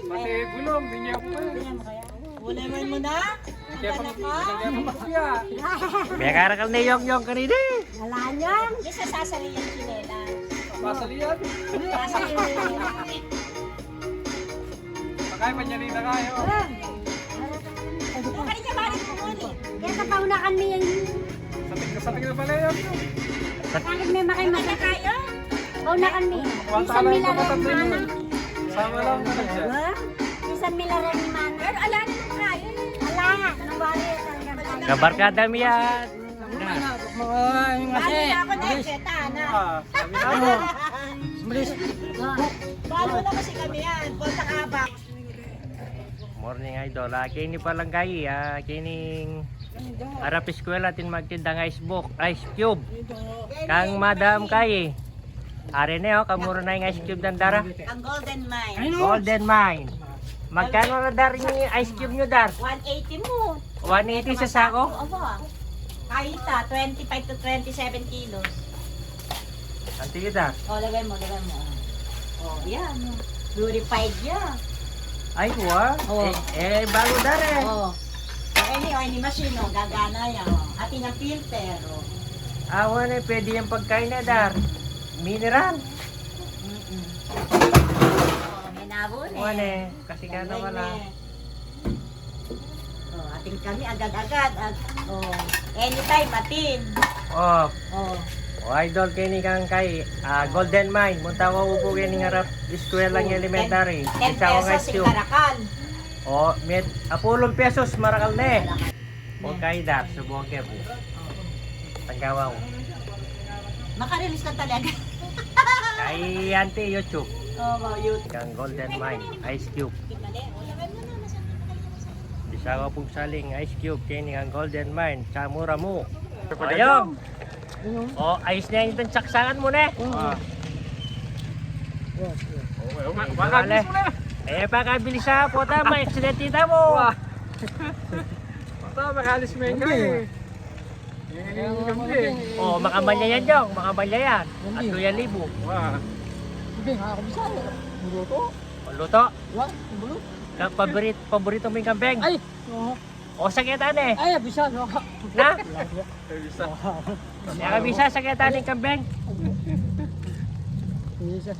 Pati gulong, hindi niya po. Ulay mo na? Kaya pa magpapya. May karakal na yung kanina. Wala niyan. Hindi sa sasali yung sinela. Masalihan. Sasali yung sinela. Pakay pa niya rin na kayo. Doon ka rin niya balik mo muna. Kaya sa paunakan niya yung... Sating na pala yun. Bakit may makay kayo? Paunakan niya. Isang mila rin mana. Sama lang na siya. Isang mila rin mana. Pero ala na nung kayo. Ala nga. Nung bali. Kabarkada mo yan. Bali na ako na. Seta na. Sabi na. Balo na kasi kami yan. Punta kabak. Morning idol. Kini pa lang kayo. Kining harap eskwela tin magtindang ice cube. Kang madam kayo. Are na kamuro na yung ice cube ng dara. Ang Golden Mine. Golden Mine. Magkano na dar yung ice cube nyo dar? 180 mo. 180 sa sako? Aba. Kahit 25 to 27 kilos. Ang tigit dar? O, lagay mo. O, yan. Purified yan. Ay, wow. Oo. Bago dar eh. O. Any machine, gagana yan. Atin ang filter. Awan eh, pwede yung pagkain na dar. Mineral. May nabon eh. Awan eh, kasi gano wala. Ating kami agad-agad. Anytime, atin. Oh, O. idol kini kang kay Golden Mine. Munta ko upo kini nga rap eskwela ng elementary. 10 Isa ko nga pesos stew. yung karakan. Oh, met apulong pesos marakal na eh. Okay dar, subukan ke po. Tanggawa ko. Makarelease ka talaga. Kay Auntie YouTube. Oo, yun. Kang Golden Mine, Ice Cube. Bisa ko pong saling Ice Cube kini kang Golden Mine. Samura mo. Ayong. Oh, ayos na yung saksangan mo na. Makagis mo na. Pakabili sa pota, may aksidentita mo. Ito, makalis mo yung kaya. Oh, makamalya yan yung, makamalya yan. At 2,000. Wah. O, luto. Paborito mo yung kambing. Ay, oo. O, sakitan eh. Ay, bisa no. Na? Bisa. Nakabisa, sakitan yung kambing. Bisa.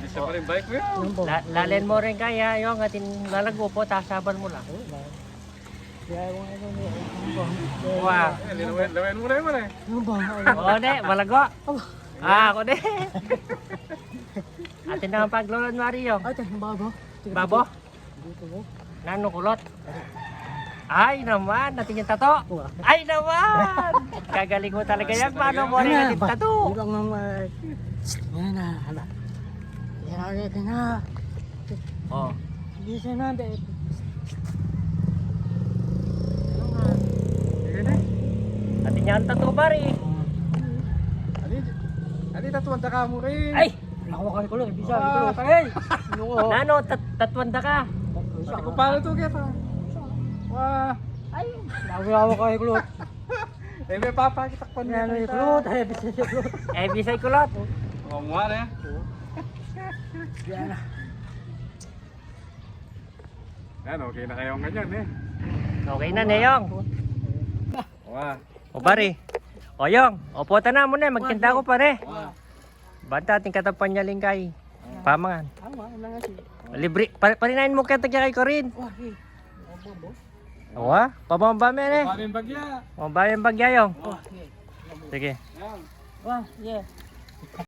Bisa pa rin bike mo yun. Lalin mo rin kaya yung atin lalago po, tasaban mo lang. Kaya yung ano ni. Wow. Lawain mo na yun eh. Ano ba? O, ne, malago. Ako ne. Atin na ang paglulod, Mario. Ay, tayo babo. Babo? Dito mo. Nano kulot? Ay naman, natin yung tato. Ay naman! Kagaling mo talaga yan. Paano mo rin natin tato? Ibang naman. Yan na, hala. Yan na. Oh. Bisa na, be. Natin yung tato, pare. Ali, tatuwanda ka mo rin. Ay! Nakawakay ko lang, bisa. Tagay. Nano, tatwanda ka. Pati ko paano ito kita. Wah. Ay, nakawakay ko lang. Eh, may papakitak pa niya. Ano yung kulot? Ay, bisa yung kulot. Bisay kulot. Oh, mukha na yan. Yan na. Yan, okay na kayong ganyan eh. Okay na, Neyong. Wah. O, pare. O, Yong. O, puta na mo na. Magtinda ko, pare. Banta, ating katapan niya lingkay. Pamangan. Tama, ano nga siya. Libre. Parinahin mo kaya kay Corin. Wah, eh. Owa, pabamba men eh. Paano yung bagya? Pabamba yung bagya Yong. Wah, eh. Sige. Yan. Wah, yeah.